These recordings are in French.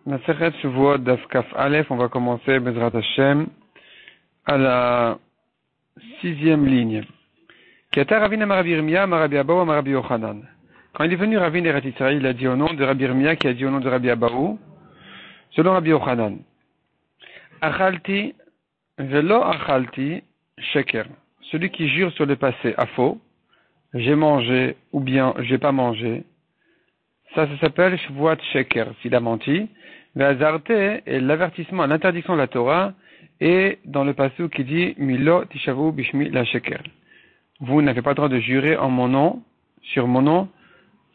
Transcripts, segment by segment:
Masechet Shavuot Daf Kaf Aleph, on va commencer Bezrat Hashem à la 6e ligne. Kata Ravina Marabi Yirmiyah, Marabi Abaou, Marabi Yochanan. Quand il est venu Ravin Eretz Yisraël, il a dit au nom de Rabbi Yirmiyah qui a dit au nom de Rabbi Abaou, selon Rabbi Yochanan. Achalti velo achalti sheker. Celui qui jure sur le passé à faux, j'ai mangé ou bien j'ai pas mangé. Ça s'appelle Shvuat Sheker, s'il a menti. Ve'azarte est l'avertissement, l'interdiction de la Torah, et dans le passage qui dit Milo tishavu bishmi la Sheker. Vous n'avez pas le droit de jurer en mon nom, sur mon nom,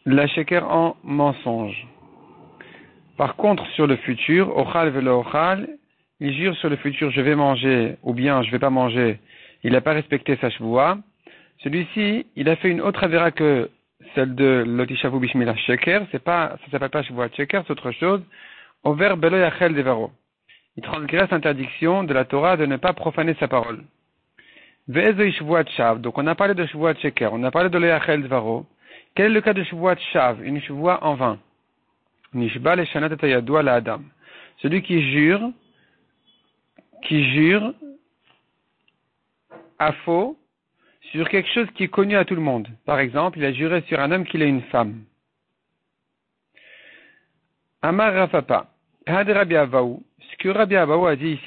la Sheker en mensonge. Par contre, sur le futur, Ochal velo Ochal, il jure sur le futur, je vais manger, ou bien je vais pas manger, il n'a pas respecté sa Shvua. Celui-ci, il a fait une autre avéra que celle de Lotishavu Bishmila Sheker, ça s'appelle pas Shvuat Sheker, c'est autre chose. Over Belo Yachel Devaro. Il transgresse l'interdiction de la Torah de ne pas profaner sa parole. Ve'ezo Shvuat Shav. Donc on a parlé de Shvuat Sheker, on a parlé de Lo Yachel Devaro. Quel est le cas de Shvuat Shav? Une Shvua en vain. Nishba le Shanat Etayadua la Adam. Celui qui jure à faux sur quelque chose qui est connu à tout le monde. Par exemple, il a juré sur un homme qu'il est une femme. Amar Rafapa. Had Rabbi Avaou. Ce que Rabbi Avaou a dit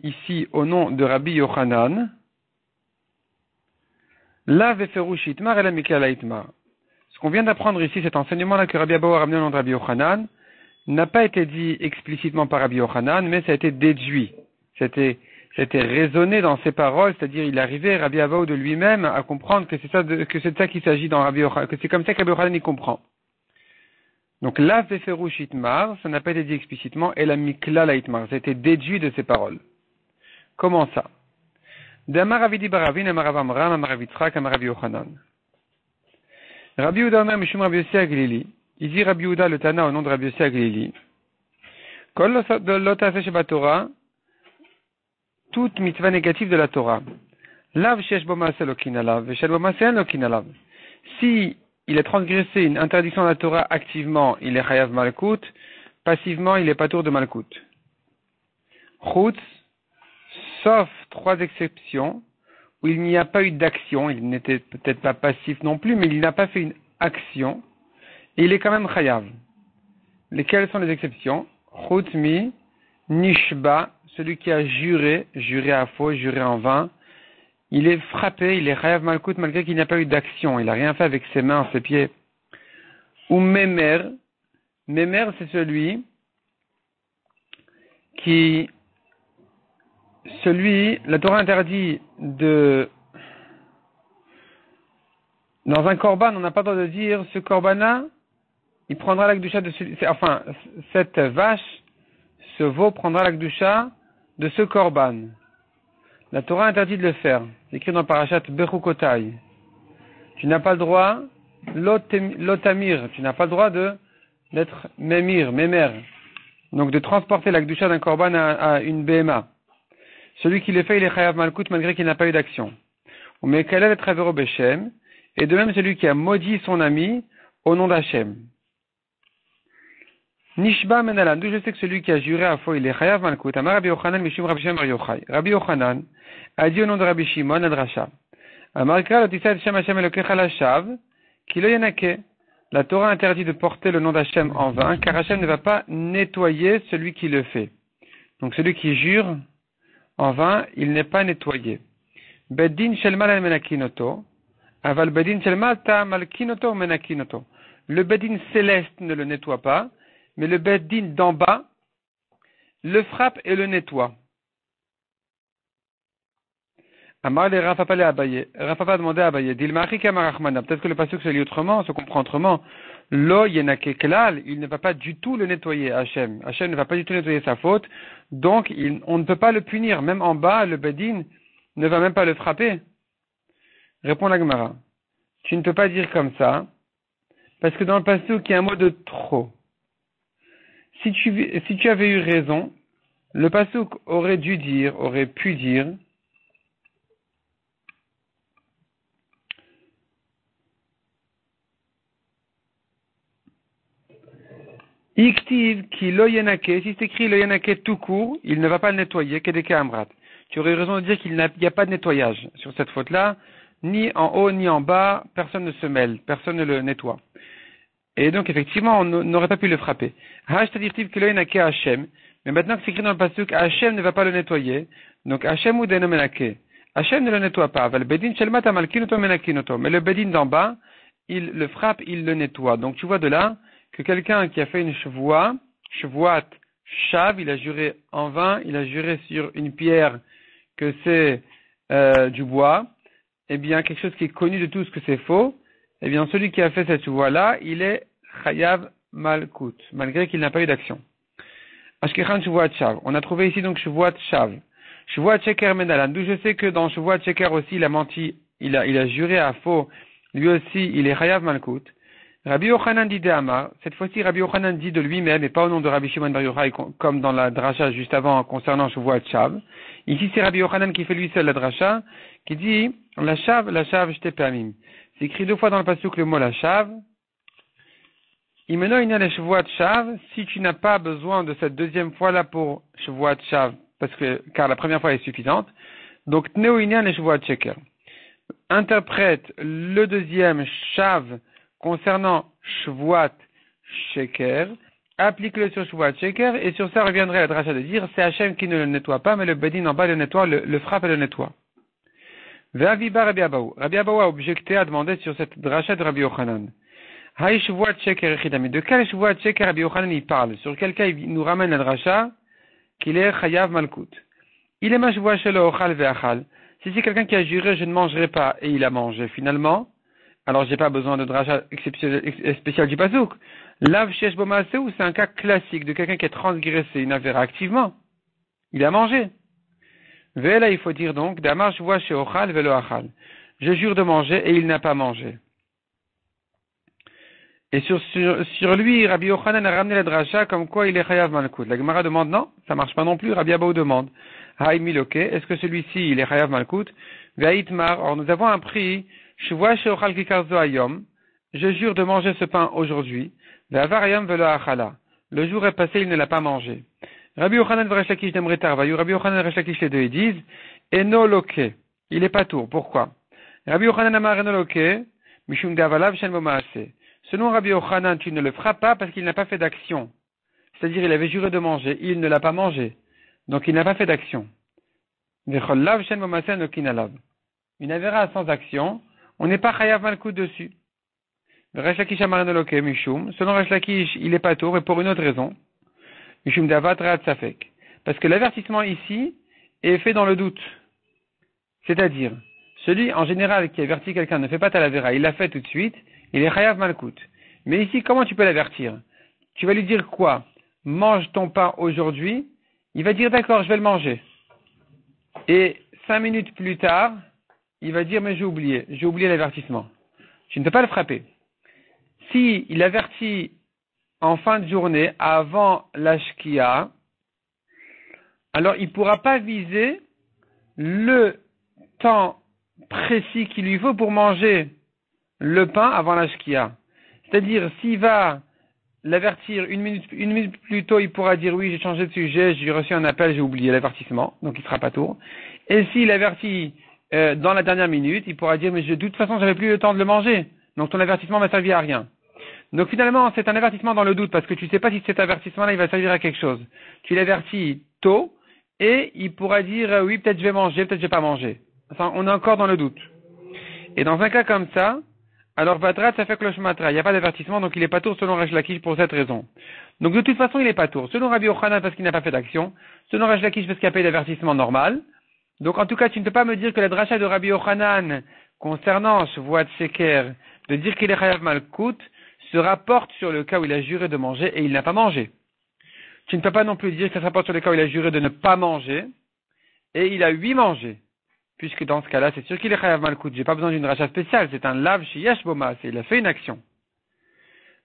ici au nom de Rabbi Yochanan. La veferush itmar et la mikala itmar. Ce qu'on vient d'apprendre ici, cet enseignement-là que Rabbi Avaou a ramené au nom de Rabbi Yochanan, n'a pas été dit explicitement par Rabbi Yochanan, mais ça a été déduit. C'était raisonné dans ses paroles, c'est-à-dire il arrivait, Rabbi Avaou de lui-même, à comprendre que c'est de ça qu'il s'agit dans Rabbi Yochanan, que c'est comme ça que Rabbi Yochanan y comprend. Donc, la veferush itmar, ça n'a pas été dit explicitement, et la mikla la itmar, ça a été déduit de ses paroles. Comment ça? D'Amar Avidi Baravin, Amar Avamram, Amar Avitzrak, Amar Rabbi Yochanan. Rabbi Yehuda Omer Mishum Rabbi Yossi Aglili. Il dit Rabbi Yehuda le Tana au nom de Rabbi Yossi Aglili. Kol lo ta'aseh shebatorah, toute mitzvah négative de la Torah. Lav shesh bo ma'aseh lo kinalav, veshel bo ma'aseh lo kinalav. Si il a transgressé une interdiction de la Torah activement, il est chayav malkout, passivement, il est patour de malkout. Chutz, sauf 3 exceptions, où il n'y a pas eu d'action, il n'était peut-être pas passif non plus, mais il n'a pas fait une action, et il est quand même chayav. Lesquelles sont les exceptions? Chutz nishba, celui qui a juré à faux, juré en vain, il est frappé, il est chayav malkout malgré qu'il n'a pas eu d'action, il n'a rien fait avec ses mains, ses pieds. Ou memer, c'est celui la Torah interdit dans un korban, on n'a pas le droit de dire, ce korban-là, il prendra la kdusha cette vache, ce veau prendra la kdusha de ce korban. La Torah interdit de le faire. C'est écrit dans Parashat Bechukotai. Tu n'as pas le droit, lotamir, tu n'as pas le droit d'être mémer. Donc de transporter la kdusha d'un korban à une BMA. Celui qui le fait, il est chayav malkout malgré qu'il n'a pas eu d'action. Ou mekalel et travero beshem. Et de même celui qui a maudit son ami au nom d'Hachem. Nishba menalan, d'où je sais que celui qui a juré à faux, il est chayav malkout. Amar Rabbi Yochanan mishum Rabbi Shimon bar Yochai. Rabbi Yochanan a dit au nom de Rabbi Shimon al-Rasha. Amar Kra lotisad Shem Hashem Elokecha lashav, ki lo yanake. La Torah interdit de porter le nom d'Hachem en vain, car Hachem ne va pas nettoyer celui qui le fait. Donc celui qui jure en vain, il n'est pas nettoyé. Beddin shelmal al menakinoto. Aval bedin shelmal ta malkinoto menakinoto. Le bedin céleste ne le nettoie pas, mais le bedin d'en bas le frappe et le nettoie. Amar le Rafapa le Abaye. Rafapa a demandé à Abaye. Dilmachi kamarachmana. Peut-être que le passage se lit autrement, se comprend autrement. Lo yenake klal. Il ne va pas du tout le nettoyer, Hachem. Hachem ne va pas du tout nettoyer sa faute. Donc, on ne peut pas le punir. Même en bas, le bedin ne va même pas le frapper. Répond la Gemara. Tu ne peux pas dire comme ça, parce que dans le passage, il y a un mot de trop. Si tu avais eu raison, le pasuk aurait pu dire, Iktiv ki lo yenake, si c'est écrit lo yenake tout court, il ne va pas le nettoyer, kedeke amrat. Tu aurais raison de dire qu'il n'y a pas de nettoyage sur cette faute-là, ni en haut ni en bas, personne ne se mêle, personne ne le nettoie. Et donc effectivement, on n'aurait pas pu le frapper. Hashtadirtiv ki lo yenake Hashem, mais maintenant que c'est écrit dans le pasuk, Hashem ne va pas le nettoyer, donc Hashem ou deno menake. Hashem ne le nettoie pas, mais le bedin d'en bas, il le frappe, il le nettoie. Donc tu vois de là, que quelqu'un qui a fait une shvuat, shav, il a juré en vain, il a juré sur une pierre que c'est du bois, eh bien quelque chose qui est connu de tous que c'est faux, eh bien celui qui a fait cette shvuat-là, il est chayav malkut, malgré qu'il n'a pas eu d'action. Ashkechan shvuat shav. On a trouvé ici donc shvuat shav. Shvuat sheker menalan. D'où je sais que dans shvuat sheker aussi, il a menti, il a juré à faux, lui aussi, il est chayav malkut. Rabbi Yochanan dit d'Amar, cette fois-ci Rabbi Yochanan dit de lui-même et pas au nom de Rabbi Shimon Bar Yochai comme dans la dracha juste avant concernant Shavua Shav. Ici c'est Rabbi Yochanan qui fait lui seul la dracha, qui dit la shav j'te permis. C'est écrit deux fois dans le pasuk le mot la shav. Imeno inya le Shavua Shav, si tu n'as pas besoin de cette deuxième fois là pour Shavua Shav, car la première fois est suffisante, donc tneu inya le Shavua Sheker. Interprète le deuxième shav concernant Shvuat Sheker, applique-le sur Shvuat Sheker, et sur ça reviendrait la dracha de dire, c'est Hachem qui ne le nettoie pas, mais le bedin en bas le nettoie, le frappe et le nettoie. Ve'aviba Rabbi Abahu. Rabbi Abahu a objecté, a demandé sur cette dracha de Rabbi Yochanan. Haï Shvuat Sheker echidami. De quel Shvuat Sheker Rabbi Yochanan il parle? Sur quel cas il nous ramène la dracha? Qu'il est Chayav Malkut. Il est ma Shvuat Shelo Ochal Ve'achal. Si c'est quelqu'un qui a juré, je ne mangerai pas, et il a mangé finalement, alors j'ai pas besoin de dracha spécial du pasuk. Lav shesh bo maaseh, c'est un cas classique de quelqu'un qui a transgressé une affaire activement. Il a mangé. Ve'ela, il faut dire donc, damar shvoa she'ochal ve'lo achal. Je jure de manger et il n'a pas mangé. Et sur lui, Rabbi Yochanan a ramené la dracha comme quoi il est chayav malkut. La Gemara demande non, ça marche pas non plus. Rabbi Abahu demande, haï miloke, est-ce que celui-ci il est chayav malkut? Ve'aitmar, or nous avons appris Shvoa she'ochal kikarzo hayom, je jure de manger ce pain aujourd'hui. Ve'avar hayom ve'lo achala. Le jour est passé, il ne l'a pas mangé. Rabbi Yochanan ve'resh lakish demre tarvayu. Rabbi Yochanan et resh lakish les deux, ils disent, eno loke. Il est pas tour. Pourquoi? Rabbi Yochanan amar eno loke, mishum davalav shen bo maaseh. Selon Rabbi Yochanan, tu ne le feras pas parce qu'il n'a pas fait d'action. C'est-à-dire, il avait juré de manger, il ne l'a pas mangé. Donc, il n'a pas fait d'action. V'chol lav shen bo maaseh no kinalav. Une avéra sans action, on n'est pas chayav malkut dessus. Resh Lakish amar eno loke mishum. Selon Resh Lakish, il est pas tour, mais pour une autre raison. Mishum davat rat safek. Parce que l'avertissement ici est fait dans le doute. C'est-à-dire, celui en général qui avertit quelqu'un ne fait pas ta avéra, il l'a fait tout de suite, il est chayav malkut. Mais ici, comment tu peux l'avertir? Tu vas lui dire quoi? Mange ton pain aujourd'hui. Il va dire d'accord, je vais le manger. Et 5 minutes plus tard, il va dire mais j'ai oublié l'avertissement. Tu ne peux pas le frapper. Si il avertit en fin de journée, avant la shkia, alors il ne pourra pas viser le temps précis qu'il lui faut pour manger le pain avant la shkia. C'est-à-dire, s'il va l'avertir une minute plus tôt, il pourra dire oui, j'ai changé de sujet, j'ai reçu un appel, j'ai oublié l'avertissement, donc il ne sera pas tour. Et s'il avertit dans la dernière minute, il pourra dire mais de toute façon, j'avais plus le temps de le manger, donc ton avertissement m'a servi à rien. Donc finalement, c'est un avertissement dans le doute, parce que tu ne sais pas si cet avertissement-là, il va servir à quelque chose. Tu l'avertis tôt, et il pourra dire oui, peut-être je vais manger, peut-être je vais pas manger. Enfin, on est encore dans le doute. Et dans un cas comme ça, alors Vatrat, ça fait cloche-matra. Il n'y a pas d'avertissement, donc il n'est pas tour selon Resh Lakish pour cette raison. Donc de toute façon, il n'est pas tour. Selon Rabbi Yochanan, parce qu'il n'a pas fait d'action. Selon Resh Lakish, parce qu'il n'y a pas eu d'avertissement normal. Donc en tout cas, tu ne peux pas me dire que la dracha de Rabbi Yochanan, concernant Shvuat Sheker, de dire qu'il est chayav malkut, se rapporte sur le cas où il a juré de manger et il n'a pas mangé. Tu ne peux pas non plus dire que ça se rapporte sur le cas où il a juré de ne pas manger et il a mangé. Puisque dans ce cas-là, c'est sûr qu'il est chayav malkut. J'ai pas besoin d'une rachat spéciale. C'est un lav sheyesh bo maaseh. Il a fait une action.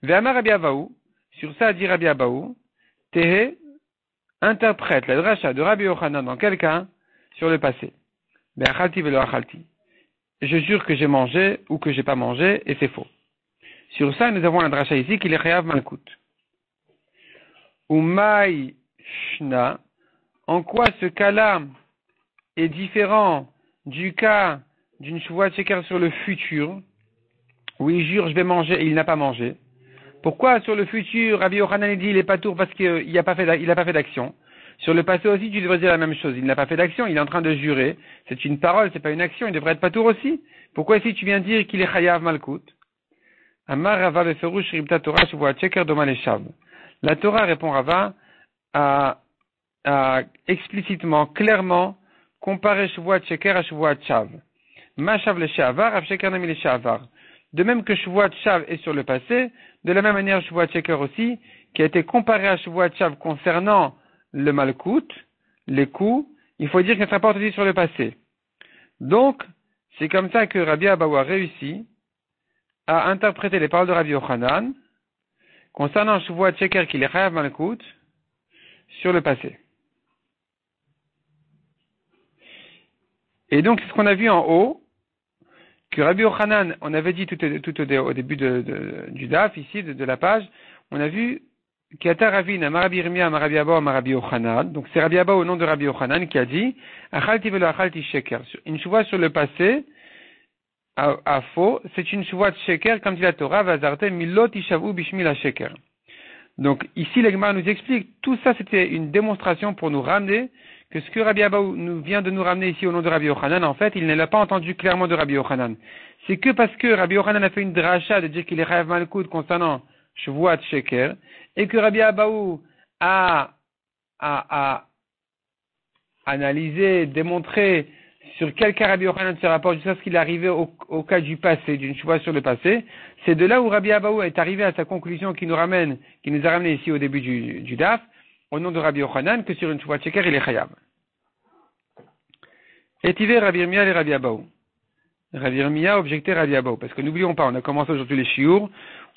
Ve'amar Rabbi Abahu. Sur ça, dit Rabbi Abahu. Tehe interprète la dracha de Rabbi Yochanan dans quel cas? Sur le passé. Be'achalti ve'lo achalti. Je jure que j'ai mangé ou que j'ai pas mangé et c'est faux. Sur ça, nous avons un dracha ici qu'il est chayav malkut. ou Mai Shna, en quoi ce cas-là est différent du cas d'une Shvuat Sheker sur le futur, où il jure je vais manger et il n'a pas mangé. Pourquoi sur le futur, Rabbi Yochanan dit il est pas tour parce qu'il n'a pas fait d'action. Sur le passé aussi, tu devrais dire la même chose. Il n'a pas fait d'action, il est en train de jurer. C'est une parole, c'est pas une action, il devrait être pas tour aussi. Pourquoi ici tu viens dire qu'il est chayav malkout? Amar Rava beferush ribta Torah shvuat sheker doma leshav. La Torah, répond Rava, a explicitement, clairement comparé shvuat sheker à shvuat shav. Ma shav le shavar, av sheker nami le shavar. De même que shvuat shav est sur le passé, de la même manière shvuat sheker aussi, qui a été comparé à shvuat shav concernant le malkout, les coups, il faut dire que ça rapporte aussi sur le passé. Donc, c'est comme ça que Rabbi Abahu a réussi à interpréter les paroles de Rabbi Yochanan concernant Shvuat Sheker qui est chayav malkout sur le passé. Et donc, c'est ce qu'on a vu en haut, que Rabbi Yochanan, on avait dit tout au début du daf, ici, de la page, on a vu Kiata Ravina, Marabi Yirmiyah, Marabi Abahu, Marabi Yochanan. Donc, c'est Rabbi Abahu au nom de Rabbi Yochanan qui a dit, Achalti velo achalti sheker. Une Shvuat sur le passé, à faux, c'est une Shvuat sheker, comme dit la Torah, vazarte milot ishavu bishmi la sheker. Donc, ici, l'Egmar nous explique, tout ça, c'était une démonstration pour nous ramener que ce que Rabbi Abahu vient de nous ramener ici au nom de Rabbi Yochanan, en fait, il ne l'a pas entendu clairement de Rabbi Yochanan. C'est que parce que Rabbi Yochanan a fait une dracha de dire qu'il est chayav malkout concernant Shvuat sheker, et que Rabbi Abahu a analysé, démontré sur quel cas Rabbi Yochanan se rapporte jusqu'à ce qu'il est arrivé au cas du passé, d'une Shvuat sur le passé. C'est de là où Rabbi Abahu est arrivé à sa conclusion qui nous a ramené ici au début du daf, au nom de Rabbi Yochanan, que sur une Shvuat sheker, il est chayav. Et Tivé Rabbi Yirmiyah et Rabbi Abahu. Rabbi Yirmiyah objectait Rabbi Abahu, parce que n'oublions pas, on a commencé aujourd'hui les shiur,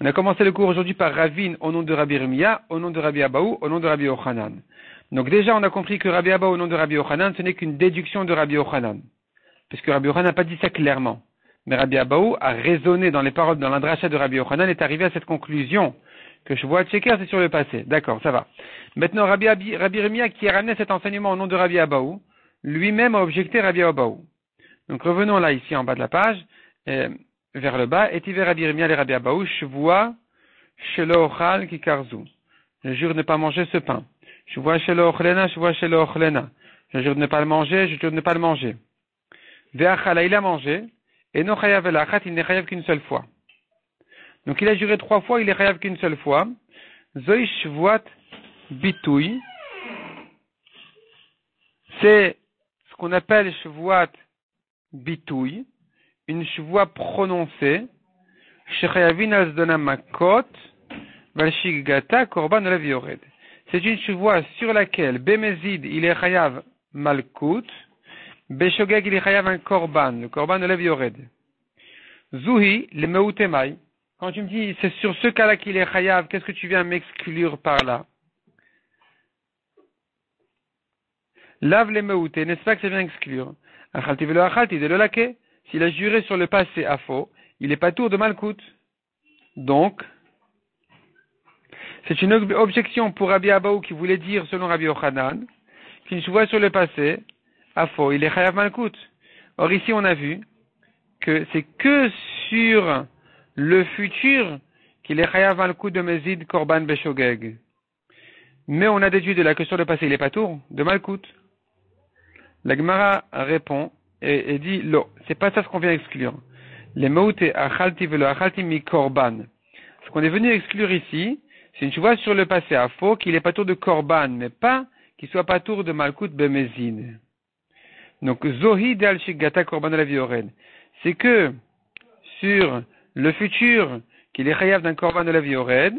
on a commencé le cours aujourd'hui par Ravin au nom de Rabbi Yirmiyah, au nom de Rabbi Abahu, au nom de Rabbi Yochanan. Donc déjà, on a compris que Rabbi Abahu au nom de Rabbi Yochanan, ce n'est qu'une déduction de Rabbi Yochanan. Parce que Rabbi Yochanan n'a pas dit ça clairement. Mais Rabbi Abahu a raisonné dans les paroles, dans l'indracha de Rabbi Yochanan, est arrivé à cette conclusion que Shvuat sheker, c'est sur le passé. D'accord, ça va. Maintenant, Rabbi Yirmiyah, qui a ramené cet enseignement au nom de Rabbi Abahu, lui-même a objecté Rabbi Abahu. Donc revenons là, ici, en bas de la page, vers le bas. Et Tivé Rabbi Yirmiyah et Rabbi Abahu, Shvua shelo ochal kikarzu. Je jure de ne pas manger ce pain. Shvua shelo ochlena, shvua shelo ochlena. Je jure de ne pas le manger, je jure de ne pas le manger. Ve'achala, il a mangé. Et no chayav elachat, il n'est chayav qu'une seule fois. Donc il a juré 3 fois, il est chayav qu'une seule fois. Zoi shvuat bitouy. C'est ce qu'on appelle shvuat bitouy, une shvuat prononcée. Shechayavin azdona makot, valshigata korban olav yored. C'est une shvuat sur laquelle Bemezid il est chayav malkout, Beshogeg il est chayav un korban, le korban olav yored. Zuhi le meutemai. Quand tu me dis c'est sur ce cas-là qu'il est chayav, qu'est-ce que tu viens m'exclure par là? Lave les meute, n'est-ce pas que ça vient exclure? Achalti velo achalti de l'olake. S'il a juré sur le passé à faux, il est pas tour de malkout. Donc, c'est une objection pour Rabbi Abahu qui voulait dire, selon Rabbi Yochanan, qu'une shvuat sur le passé à faux, il est chayav malkout. Or ici, on a vu que c'est que sur le futur qu'il est chayav malkout de mezid korban beshogeg. Mais on a déduit de là que sur le passé, il est pas tour de malkout. La Gemara répond et dit lo, c'est pas ça ce qu'on vient exclure. Les meute achalti velo achalti mi korban. Ce qu'on est venu exclure ici, c'est une shvuat sur le passé à faux qu'il est pas tour de korban, mais pas qu'il soit pas tour de malkout bemezid. Donc zohi dal shigata korban la viored. C'est que sur le futur qu'il est chayav d'un korban de la viored,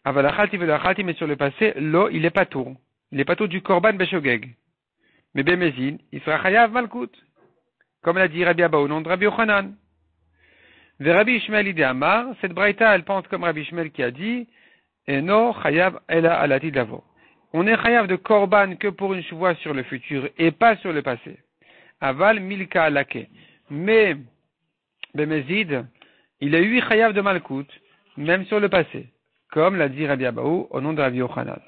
aval achalti velo achalti, mais sur le passé lo, il est pas tour. Il est pas tour du korban beshogeg. Mais bemezid, il sera chayav malkout. Comme l'a dit Rabbi Abahu au nom de Rabbi Yochanan. Ve Rabbi Ishmael ide Amar, cette braïta, elle pense comme Rabbi Ishmael qui a dit, Eno chayav ela alati d'avo. On est chayav de korban que pour une shvuat sur le futur et pas sur le passé. Aval milka alake. Mais, bemezid, il a eu chayav de malkout, même sur le passé. Comme l'a dit Rabbi Abahu au nom de Rabbi Yochanan.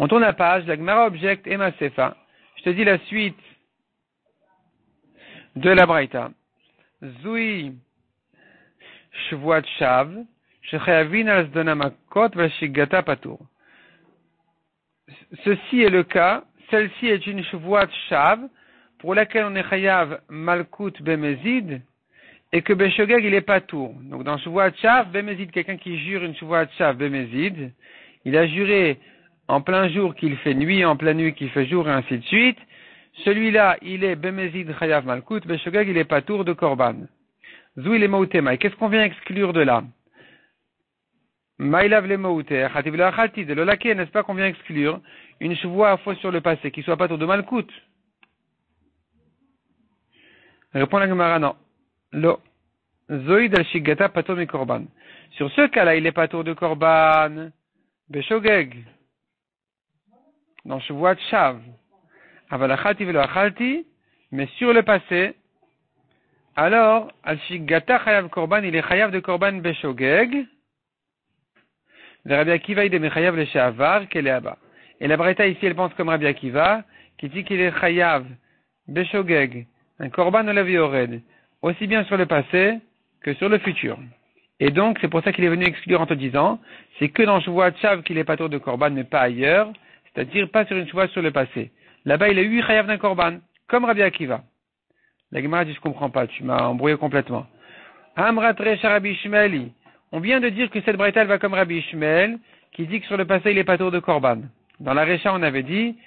On tourne la page, la Gemara objecte Ema Sefa. Je te dis la suite de la Braïta. Zui Shvuat Shav, Shechayavin al Sdonamakot Vashigata Patour. Ceci est le cas, celle-ci est une Shvuat Shav, pour laquelle on est Chayav Malkut Bemezid, et que Beshogeg il est Patour. Donc dans Shvuat Shav, Bemezid, quelqu'un qui jure une Shvuat Shav Bemezid, il a juré en plein jour qu'il fait nuit, en pleine nuit qu'il fait jour, et ainsi de suite. Celui-là, il est Bemezid Chayav Malkut, Beshogeg il est Patour de Korban. Zouy le Mautema. Et qu'est-ce qu'on vient exclure de là? Maïlav le Mauter, Khativ le Achati, de l'Olaké, n'est-ce pas qu'on vient exclure une chevoie à fois sur le passé, qui soit Patour de Malkut? Répond la Gemara, non. Lo. Zoïd al Shigata Patour mi Korban. Sur ce cas-là, il est Patour de Korban. Beshogeg. Dans chevoie de Shav. Aval Achati le Achalti, mais sur le passé, alors, al-shigata chayav korban, il est chayav de korban beshogeg. Le Rabbi Akiva, il est chayav le she'avar, qu'elle est là-bas. Et la Braïta ici, elle pense comme Rabbi Akiva, qui dit qu'il est chayav beshogeg, un korban olav yored, aussi bien sur le passé que sur le futur. Et donc, c'est pour ça qu'il est venu exclure en te disant, c'est que dans Shvuat Shav qu'il est patour de korban, mais pas ailleurs, c'est-à-dire pas sur une Shvuat sur le passé. Là-bas, il est eu chayav d'un korban, comme Rabbi Akiva. La Gemara dit, je comprends pas, tu m'as embrouillé complètement. Amratre Rabbi Ishmaeli. On vient de dire que cette braïta, elle va comme Rabbi Ishmael, qui dit que sur le passé, il est patour de korban. Dans la Recha, on avait dit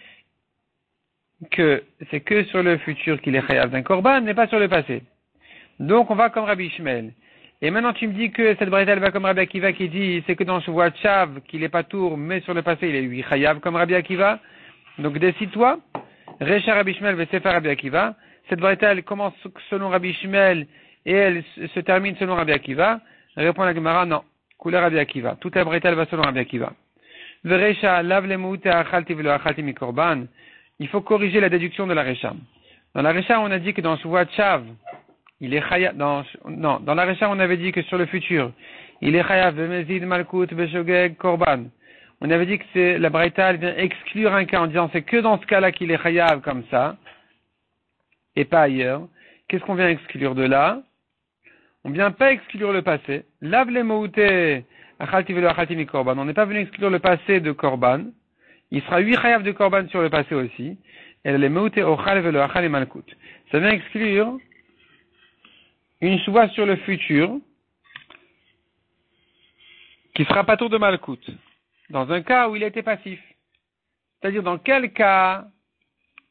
que c'est que sur le futur qu'il est chayav d'un korban, mais pas sur le passé. Donc, on va comme Rabbi Ishmael. Et maintenant, tu me dis que cette braïta, elle va comme Rabbi Akiva, qui dit, c'est que dans Shvuat Shav, qu'il est patour, mais sur le passé, il est lui chayav comme Rabbi Akiva. Donc, décide-toi. Recha Rabbi Ishmael, Vesefa Rabbi Akiva. Cette braïta, elle commence selon Rabbi Ishmael et elle se termine selon Rabbi Akiva. Répond la Gemara, non. Couleur Rabbi Akiva. Toute la braïta, elle va selon Rabbi Akiva. Verecha, lav le moute achalti velo achalti mi korban. Il faut corriger la déduction de la Recha. Dans la Recha, on a dit que dans Shvuat Shav, il est chayav, dans la Recha, on avait dit que sur le futur, il est chayav, bemezid, malkut, beshogeg, korban. On avait dit que c'est, la braïta, elle vient exclure un cas en disant c'est que dans ce cas-là qu'il est chayav comme ça. Et pas ailleurs. Qu'est-ce qu'on vient exclure de là? On vient pas exclure le passé. Lav le moute achalti velo achalti mi korban. On n'est pas venu exclure le passé de korban. Il sera 8 chayav de korban sur le passé aussi. Et le moute ochal velo achal et malkut. Ça vient exclure une choua sur le futur qui sera pas tour de malkut. Dans un cas où il était passif. C'est-à-dire dans quel cas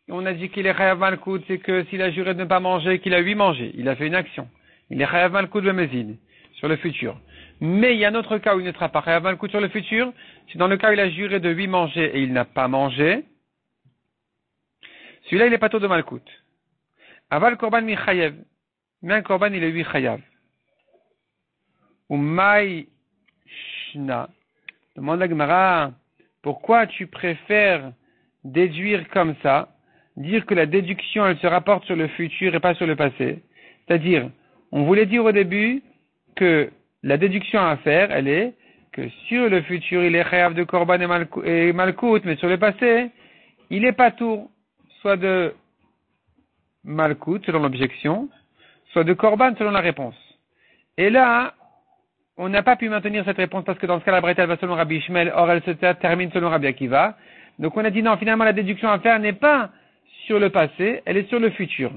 on a dit qu'il est chayav malkout, c'est que s'il a juré de ne pas manger, qu'il a 8 mangé. Il a fait une action. Il est chayav malkout bemezid, sur le futur. Mais il y a un autre cas où il ne sera pas chayav malkout sur le futur. C'est dans le cas où il a juré de 8 manger et il n'a pas mangé. Celui-là, il est pas tôt de malkout. Aval korban mi chayav. Mais un korban, il est 8 chayav. Ou mai shna. Demande la Gemara, pourquoi tu préfères déduire comme ça? Dire que la déduction, elle se rapporte sur le futur et pas sur le passé. C'est-à-dire, on voulait dire au début que la déduction à faire, elle est que sur le futur, il est chayav de korban et malkout, mais sur le passé, il est patour, soit de malkout, selon l'objection, soit de korban, selon la réponse. Et là, on n'a pas pu maintenir cette réponse parce que dans ce cas, la braïta, elle va selon Rabbi Ishmael, or elle se termine selon Rabbi Akiva. Donc on a dit non, finalement, la déduction à faire n'est pas sur le passé, elle est sur le futur.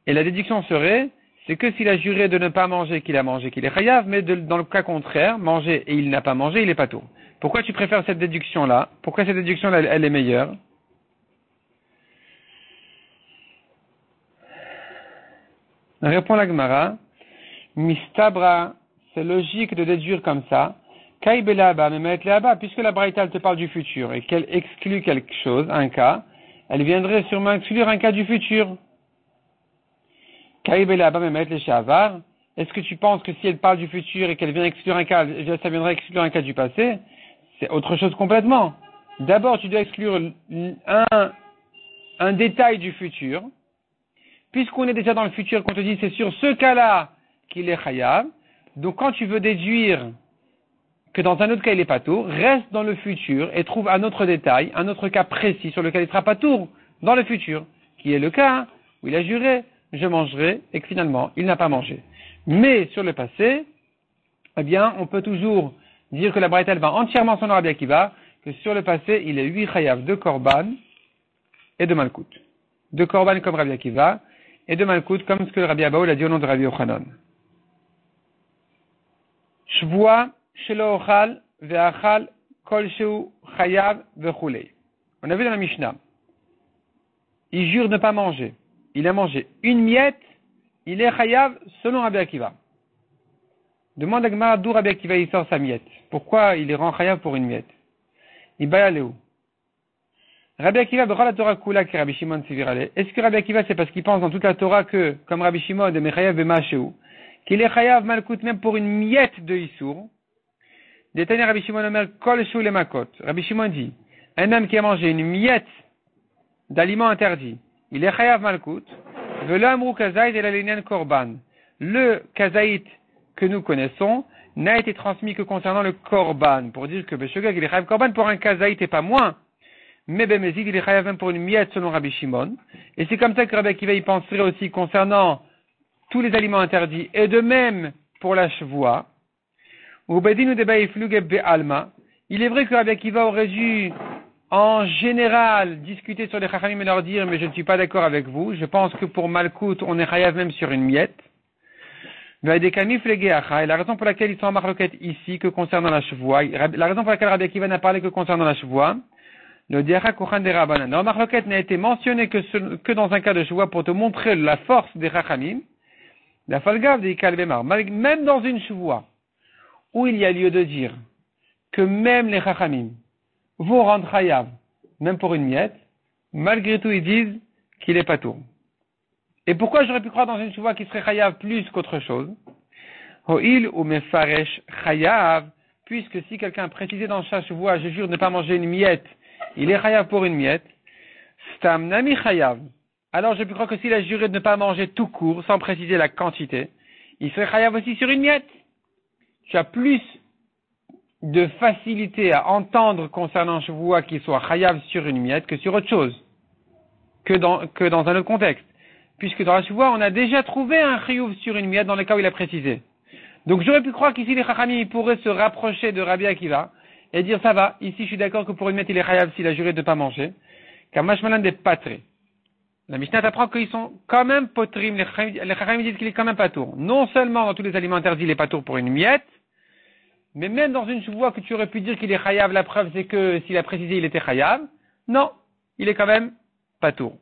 Et la déduction serait, c'est que s'il a juré de ne pas manger, qu'il a mangé, qu'il est chayav, mais dans le cas contraire, manger et il n'a pas mangé, il est pas tout. Pourquoi tu préfères cette déduction-là? Pourquoi cette déduction-là, elle est meilleure? Répond la Gemara, mistabra, c'est logique de déduire comme ça, kaibelaba, mais mettre là-bas, puisque la braïta, elle te parle du futur et qu'elle exclut quelque chose, un cas, elle viendrait sûrement exclure un cas du futur. Kaibelaba, mais mettre les shavar. Est-ce que tu penses que si elle parle du futur et qu'elle vient exclure un cas, ça viendrait exclure un cas du passé? C'est autre chose complètement. D'abord, tu dois exclure un détail du futur. Puisqu'on est déjà dans le futur, qu'on te dit c'est sur ce cas-là qu'il est chayav. Donc quand tu veux déduire que dans un autre cas il est patour, reste dans le futur et trouve un autre détail, un autre cas précis sur lequel il sera patour dans le futur, qui est le cas où il a juré, je mangerai, et que finalement il n'a pas mangé. Mais sur le passé, eh bien, on peut toujours dire que la Braïta elle va entièrement selon Rabbi Akiva, que sur le passé, il est 8 chayav de korban et de malkout. De korban comme Rabbi Akiva, et de malkout comme ce que Rabbi Abaou l'a dit au nom de Rabbi Yochanan. Shvoa, shelo ochal, ve'achal, kol sheu chayav, ve'chulei. On a vu dans la Mishnah, il jure de ne pas manger. Il a mangé une miette, il est chayav selon Rabbi Akiva. Demande à Gemara d'où Rabbi Akiva il sort sa miette. Pourquoi il est rend chayav pour une miette? Il va aller où? Rabbi Akiva b'chol la Torah kula que Rabbi Shimon Tzivirale. Est-ce que Rabbi Akiva c'est parce qu'il pense dans toute la Torah que, comme Rabbi Shimon de Mechayav b'masheu, qu'il est chayav malkout même pour une miette de Issour? Détaillé Rabbi Shimon Omer kol shou le makot. Rabbi Shimon dit, un homme qui a mangé une miette d'aliments interdits, il est chayav malkout. Velo amrou kazaït et la linyan korban. Le kazaït que nous connaissons n'a été transmis que concernant le korban, pour dire que Beshogeg il est chayav korban pour un kazaït et pas moins. Mais Bemezid il est chayav même pour une miette selon Rabbi Shimon. Et c'est comme ça que Rabbi Akiva y penserait aussi concernant tous les aliments interdits, et de même pour la chevoie. Ou bedinu de baifluge be'alma. Il est vrai que Rabbi Akiva aurait dû en général discuter sur les chachamim et leur dire mais je ne suis pas d'accord avec vous, je pense que pour malkout on est chayav même sur une miette. Et la raison pour laquelle ils sont en marloquette ici que concernant la chevoie, la raison pour laquelle Rabbi Akiva n'a parlé que concernant la chevoie, le diacha kochan des rabbanan. La marloquette n'a été mentionnée que dans un cas de chevoie pour te montrer la force des chachamim, la falgav des kalbemar. Même dans une chevoie où il y a lieu de dire que même les chachamim vont rendre chayav, même pour une miette, malgré tout ils disent qu'il est patour. Et pourquoi j'aurais pu croire dans une chevoie qui serait chayav plus qu'autre chose? Ho'il ou mefaresh chayav, puisque si quelqu'un a précisé dans sa chevoie, je jure de ne pas manger une miette, il est chayav pour une miette, stam nami chayav. Alors je peux croire que s'il a juré de ne pas manger tout court, sans préciser la quantité, il serait chayav aussi sur une miette. Tu as plus de facilité à entendre concernant un chevoie qui soit chayav sur une miette que sur autre chose, que dans un autre contexte. Puisque dans la chevoie, on a déjà trouvé un chiyuv sur une miette dans le cas où il a précisé. Donc j'aurais pu croire qu'ici les chachamim pourraient se rapprocher de Rabbi Akiva et dire ça va, ici je suis d'accord que pour une miette il est chayav s'il a juré de ne pas manger. Kamash malan des patrés. La Mishnah t'apprend qu'ils sont quand même potrim, les chachamim disent qu'il est quand même patour. Non seulement dans tous les aliments interdits il est patour pour une miette, mais même dans une chevoie que tu aurais pu dire qu'il est chayav, la preuve c'est que s'il a précisé il était chayav, non, il est quand même patour.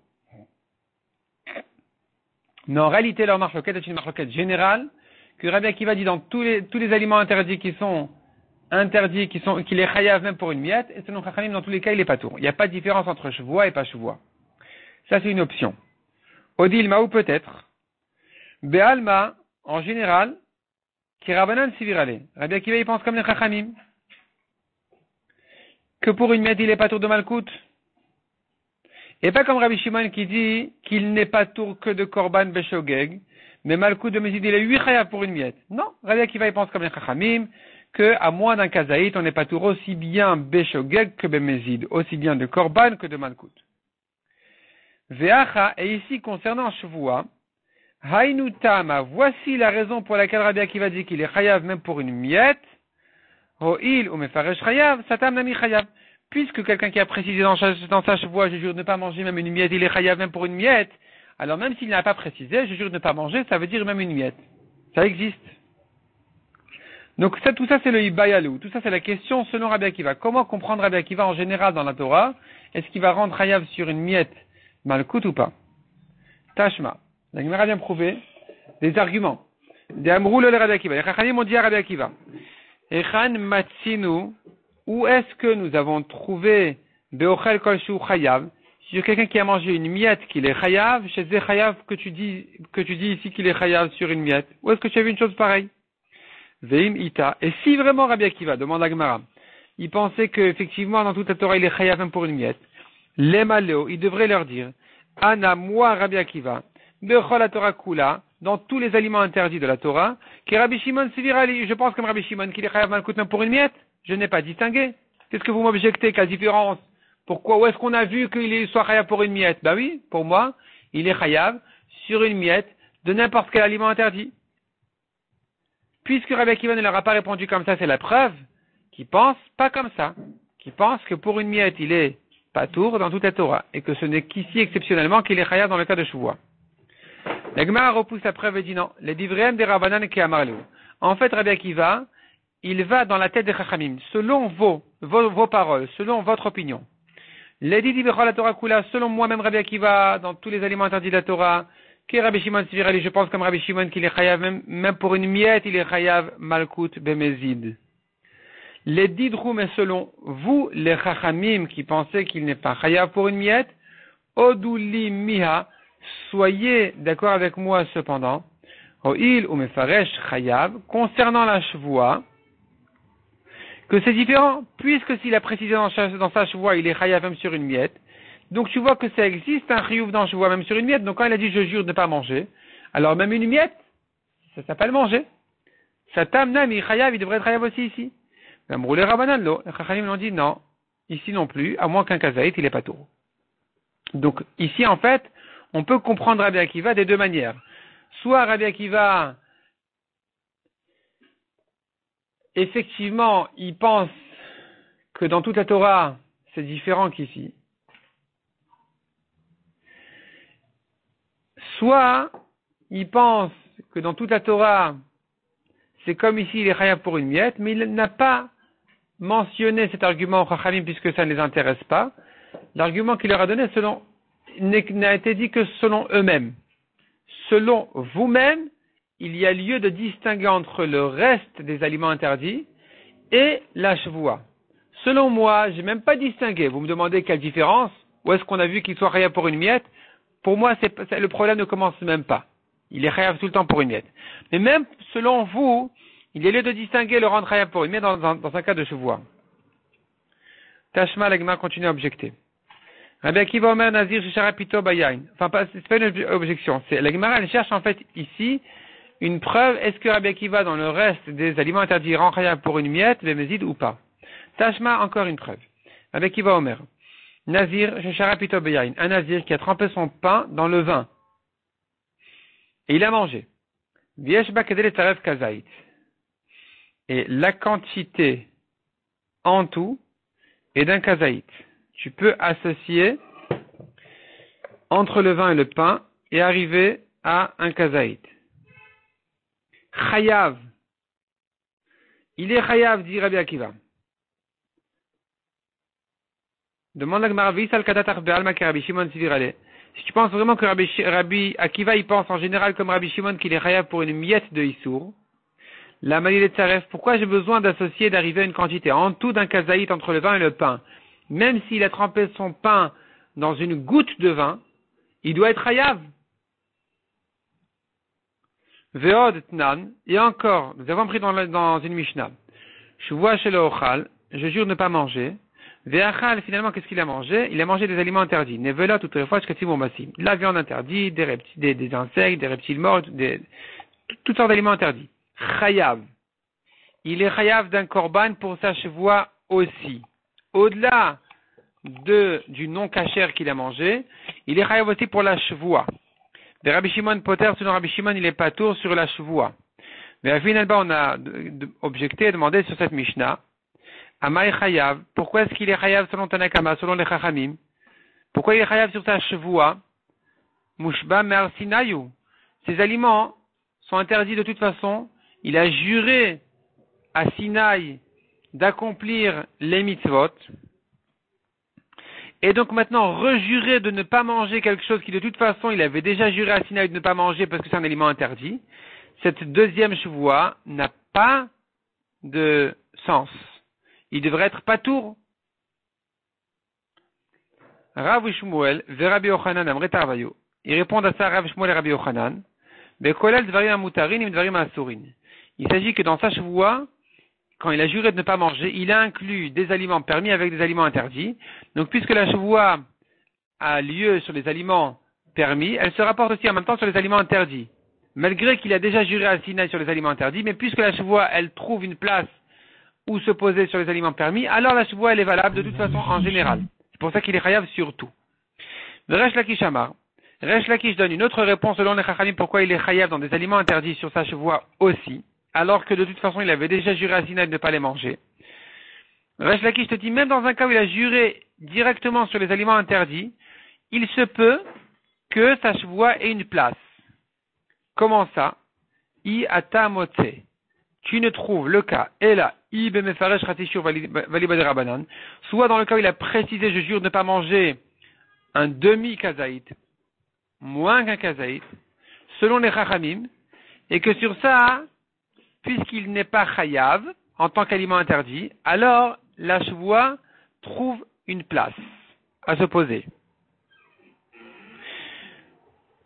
Mais en réalité, leur marloquette est une marloquette générale, que Rabbi Akiva dit dans tous les aliments interdits qui sont interdits, qu'il est chayav même pour une miette, et selon Chachamim, dans tous les cas, il est patour. Il n'y a pas de différence entre chevoie et pas chevoie. Ça, c'est une option. Odilma, ou peut-être. Be'alma, en général, qui Rabbanan Sivirale. Rabbi Akiva, il pense comme les Chachamim. Que pour une miette, il est patour de malkout. Et pas comme Rabbi Shimon qui dit qu'il n'est pas tour que de korban beshogeg, mais malkout de mezid, il est 8 chayav pour une miette. Non, Rabbi Akiva il pense comme les chachamim, que à moins d'un kazaït, on n'est pas tour aussi bien beshogeg que bemezid, aussi bien de korban que de malkout. Veacha, et ici concernant chevoua, hainu tama, voici la raison pour laquelle Rabbi Akiva dit qu'il est chayav même pour une miette, ho'il ou mefaresh chayav, satam nami chayav. Puisque quelqu'un qui a précisé dans sa chevoie, je jure de ne pas manger même une miette, il est chayav même pour une miette, alors même s'il n'a pas précisé, je jure de ne pas manger, ça veut dire même une miette. Ça existe. Donc tout ça c'est le ibayalou, tout ça c'est la question selon Rabbi Akiva. Comment comprendre Rabbi Akiva en général dans la Torah? Est-ce qu'il va rendre chayav sur une miette malkout ou pas? Tashma. La Gemara vient prouver des arguments. Des amroul le Rabbi Akiva. Les chachamim ont dit à Rabbi Akiva. Echan matzinu. Où est-ce que nous avons trouvé Beochel Kolshu Chayav, sur quelqu'un qui a mangé une miette qu'il est Chayav, chez Zé Chayav que tu dis ici qu'il est Chayav sur une miette? Où est-ce que tu as vu une chose pareille? Veim Ita. Et si vraiment Rabbi Akiva, demande à Gemara, il pensait qu'effectivement dans toute la Torah il est Chayav même pour une miette, les Maléo, il devrait leur dire, Ana, moi Rabbi Akiva, Beochel la Torah Kula, dans tous les aliments interdits de la Torah, que Rabbi Shimon Sevirali, je pense comme Rabbi Shimon qu'il est chayav malkout même pour une miette. Je n'ai pas distingué. Qu'est-ce que vous m'objectez? Quelle différence? Pourquoi? Où est-ce qu'on a vu qu'il soit chayav pour une miette? Ben oui, pour moi, il est chayav sur une miette de n'importe quel aliment interdit. Puisque Rabbi Akiva ne leur a pas répondu comme ça, c'est la preuve qu'il pense pas comme ça. Qu'il pense que pour une miette, il est patour dans toute la Torah. Et que ce n'est qu'ici exceptionnellement qu'il est chayav dans le cas de Shavua. La Gemara repousse la preuve et dit non. Les divréem des Rabbanan qui amarlou. En fait, Rabbi Akiva, il va dans la tête des Chachamim, selon vos paroles, selon votre opinion. Les dit la Torah Kula, selon moi-même Rabbi Akiva, dans tous les aliments interdits de la Torah, que Rabbi Shimon Sevirali, je pense comme Rabbi Shimon qu'il est chayav, même pour une miette, il est chayav malkout bemezid. Les didrou, mais selon vous, les chachamim qui pensaient qu'il n'est pas chayav pour une miette, oduli miha, soyez d'accord avec moi cependant, o'il ou mefaresh chayav, concernant la shvoua, que c'est différent, puisque s'il a précisé dans sa shvoua, il est chayav même sur une miette. Donc tu vois que ça existe un chiyuv dans shvoua même sur une miette. Donc quand il a dit je jure de ne pas manger, alors même une miette, ça s'appelle manger. Sa tamna mi chayav, il devrait être chayav aussi ici. Même rouler Rabbanan lo, les chachamim l'ont dit non, ici non plus, à moins qu'un kazaït, il est pas tour. Donc ici en fait, on peut comprendre Rabbi Akiva des deux manières. Soit Rabbi Akiva, effectivement, il pense que dans toute la Torah, c'est différent qu'ici. Soit, il pense que dans toute la Torah, c'est comme ici, il est chayav pour une miette, mais il n'a pas mentionné cet argument au Chachamim puisque ça ne les intéresse pas. L'argument qu'il leur a donné n'a été dit que selon eux-mêmes. Selon vous-même, il y a lieu de distinguer entre le reste des aliments interdits et la shvoua. Selon moi, j'ai même pas distingué. Vous me demandez quelle différence? Où est-ce qu'on a vu qu'il soit chayav pour une miette? Pour moi, le problème ne commence même pas. Il est chayav tout le temps pour une miette. Mais même selon vous, il y a lieu de distinguer le rendre chayav pour une miette dans un cas de shvoua. Tashma, la Gemara continue à objecter. Rabbi Akiva Omer Nazir Shishara Pito Bayain. Enfin, c'est pas une objection. La Gemara, elle cherche en fait ici une preuve. Est-ce que Rabbi Akiva, dans le reste des aliments interdits, rend chayav pour une miette, bemezid ou pas? Tashma, encore une preuve. Rabbi Akiva Omer Nazir Shishara Pito Bayain. Un Nazir qui a trempé son pain dans le vin. Et il a mangé. Viesh Bakedel Taref Kazaït. Et la quantité en tout est d'un kazaït. Tu peux associer entre le vin et le pain et arriver à un kazaït. Chayav. Il est chayav, dit Rabbi Akiva. Demande la Gemara, V'isal kadatach be'alma ke Rabbi Shimon Sevirali. Si tu penses vraiment que Rabbi Akiva, il pense en général comme Rabbi Shimon qu'il est chayav pour une miette de Issour, la manille de Tsaref, pourquoi j'ai besoin d'associer, d'arriver à une quantité en tout d'un kazaït entre le vin et le pain? Même s'il a trempé son pain dans une goutte de vin, il doit être chayav. Ve'od tnan, et encore, nous avons pris dans une Mishnah. Shuvua shelo ochal, je jure ne pas manger. Ve'achal, finalement, qu'est-ce qu'il a mangé? Il a mangé des aliments interdits. Nevelot, toutefois, la viande interdite, des insectes, des reptiles morts, toutes sortes d'aliments interdits. Chayav. Il est chayav d'un korban pour sa chevoie aussi. Au-delà du non-kasher qu'il a mangé, il est chayav aussi pour la chevoie. De Rabbi Shimon Poter, selon Rabbi Shimon, il est patour sur la chevoie. Mais à Vinalba, on a objecté et demandé sur cette Mishnah, Amay chayav, pourquoi est-ce qu'il est chayav selon Tanakama, selon les Chachamim? Pourquoi il est chayav sur sa chevoie? Mushba mer sinayu. Ces aliments sont interdits de toute façon. Il a juré à Sinaï d'accomplir les mitzvot. Et donc maintenant, rejurer de ne pas manger quelque chose qui de toute façon, il avait déjà juré à Sinaï de ne pas manger parce que c'est un aliment interdit. Cette deuxième chevoie n'a pas de sens. Il devrait être patour. Rav Shmuel, Rabbi Yochanan Amre Tarvayo. Ils répondent à ça, Rav Shmuel et Rabbi Yochanan. Bekolel dvarim amutarin im dvarim asurin. Il s'agit que dans sa chevoie, quand il a juré de ne pas manger, il a inclus des aliments permis avec des aliments interdits. Donc, puisque la chevoie a lieu sur les aliments permis, elle se rapporte aussi en même temps sur les aliments interdits. malgré qu'il a déjà juré à Sinaï sur les aliments interdits, mais puisque la chevoie, elle trouve une place où se poser sur les aliments permis, alors la chevoie, elle est valable de toute façon en général. C'est pour ça qu'il est chayav sur tout. Resh Lakish Amar. Resh Lakish donne une autre réponse selon les Chachamim pourquoi il est chayav dans des aliments interdits sur sa chevoie aussi, alors que de toute façon il avait déjà juré à Sinaï de ne pas les manger. Resh Lakish te dit, même dans un cas où il a juré directement sur les aliments interdits, il se peut que sa chevoie ait une place. Comment ça? I ata motse. Tu ne trouves le cas, et là, I bemefaresh ratishur valibad rabanan, soit dans le cas où il a précisé, je jure de ne pas manger un demi-kazaït, moins qu'un kazaït, selon les chachamim, et que sur ça, puisqu'il n'est pas chayav, en tant qu'aliment interdit, alors la chevoie trouve une place à se poser.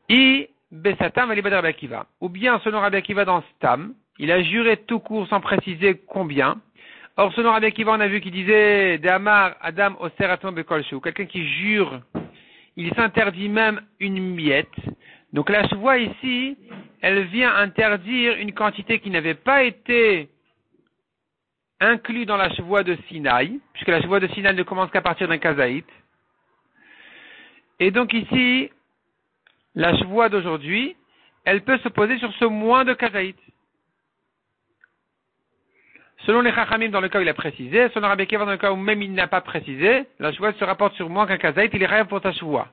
I besatam valibad Rabbi Akiva. Ou bien, selon Rabbi Akiva dans Stam, il a juré tout court sans préciser combien. Or, selon Rabbi Akiva, on a vu qu'il disait De'amar Adam Oser Atzmo Bekol Shu. Quelqu'un qui jure, il s'interdit même une miette. Donc la chevoie ici, elle vient interdire une quantité qui n'avait pas été inclue dans la chevoie de Sinaï, puisque la chevoie de Sinaï ne commence qu'à partir d'un kazaït. Et donc ici, la chevoie d'aujourd'hui, elle peut se poser sur ce moins de kazaït. Selon les chachamim, dans le cas où il a précisé, selon Rabbi Akiva, dans le cas où même il n'a pas précisé, la chevoie se rapporte sur moins qu'un kazaït, il est chayav pour sa chevoie.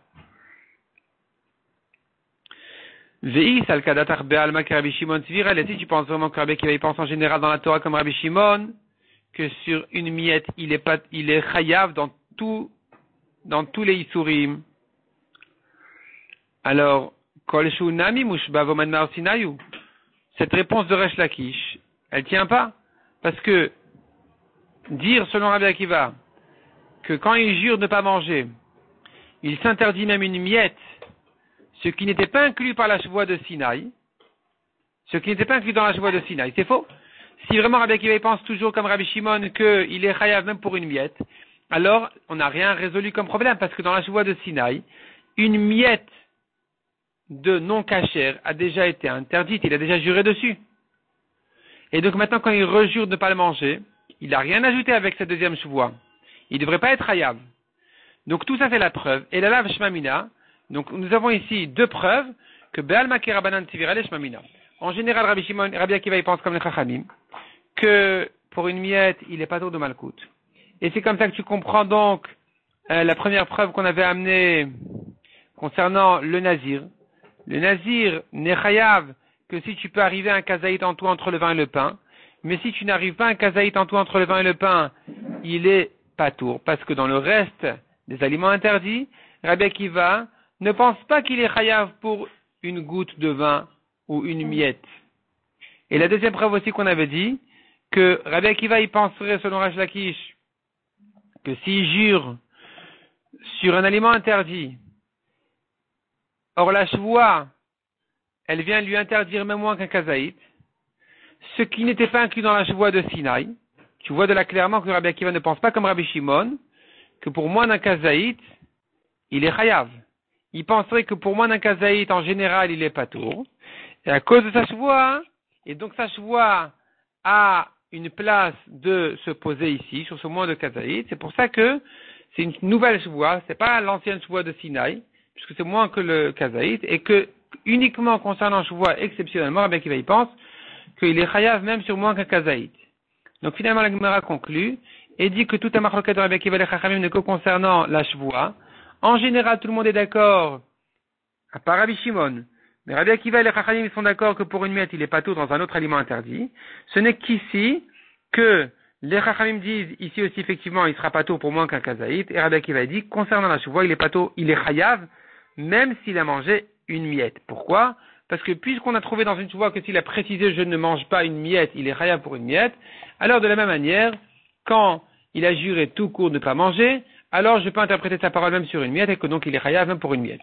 Ve'i salkadatar be'alma que Rabbi Shimon tzvira, et si tu penses vraiment que Rabbi Akiva, il pense en général dans la Torah comme Rabbi Shimon, que sur une miette, il est chayav dans tous les isurim. Alors, kol shu nami mushba voman mar sinayu. Cette réponse de Resh Lakish, elle tient pas. Parce que dire, selon Rabbi Akiva, que quand il jure de ne pas manger, il s'interdit même une miette, ce qui n'était pas inclus par la chevoie de Sinaï, ce qui n'était pas inclus dans la chevoie de Sinaï, c'est faux. Si vraiment Rabbi Akiva pense toujours comme Rabbi Shimon qu'il est chayav même pour une miette, alors on n'a rien résolu comme problème, parce que dans la chevoie de Sinaï, une miette de non-cachère a déjà été interdite, il a déjà juré dessus. Et donc maintenant, quand il rejure de ne pas le manger, il n'a rien ajouté avec cette deuxième chevoie. Il ne devrait pas être hayav. Donc tout ça, c'est la preuve. Et la lave shmamina. Donc nous avons ici deux preuves que Be'al Makir Rabanan Tivira le shmamina. En général, Rabbi Akiva, il pense comme les chachamim, que pour une miette, il n'est pas tôt de malkout. Et c'est comme ça que tu comprends donc la première preuve qu'on avait amenée concernant le nazir. Le nazir n'est chayav que si tu peux arriver à un kazaït en tout entre le vin et le pain, mais si tu n'arrives pas à un kazaït en tout entre le vin et le pain, il est patour, parce que dans le reste des aliments interdits, Rabbi Akiva ne pense pas qu'il est chayav pour une goutte de vin ou une miette. Et la deuxième preuve aussi qu'on avait dit, que Rabbi Akiva il penserait selon Resh Lakish, que s'il jure sur un aliment interdit, or la chevoie, elle vient lui interdire même moins qu'un kazaït, ce qui n'était pas inclus dans la chevoie de Sinaï. Tu vois de là clairement que Rabbi Akiva ne pense pas comme Rabbi Shimon, que pour moins d'un kazaït, il est chayav. Il penserait que pour moins d'un kazaït, en général, il est patour. Et à cause de sa chevoie, et donc sa chevoie a une place de se poser ici, sur ce moins de kazaït. C'est pour ça que c'est une nouvelle chevoie, c'est pas l'ancienne chevoie de Sinaï, puisque c'est moins que le kazaït, et que uniquement concernant chevoie exceptionnellement, Rabbi Akiva il pense qu'il est chayav même sur moins qu'un kazaït. Donc finalement la Gemara conclut et dit que tout un machloket de Rabbi Akiva et les chachamim n'est que concernant la chevoie. En général, tout le monde est d'accord, à part Rabbi Shimon. Mais Rabbi Akiva et les chachamim sont d'accord que pour une miette, il est pas tout dans un autre aliment interdit. Ce n'est qu'ici que les chachamim disent, ici aussi effectivement, il sera pas tout pour moins qu'un kazaït. Et Rabbi Akiva dit, concernant la chevoie, il est pas tout, il est chayav, même s'il a mangé une miette. Pourquoi? Parce que puisqu'on a trouvé dans une chevoie que s'il a précisé je ne mange pas une miette, il est chayav pour une miette, alors de la même manière, quand il a juré tout court de ne pas manger, alors je peux interpréter sa parole même sur une miette et que donc il est chayav même pour une miette.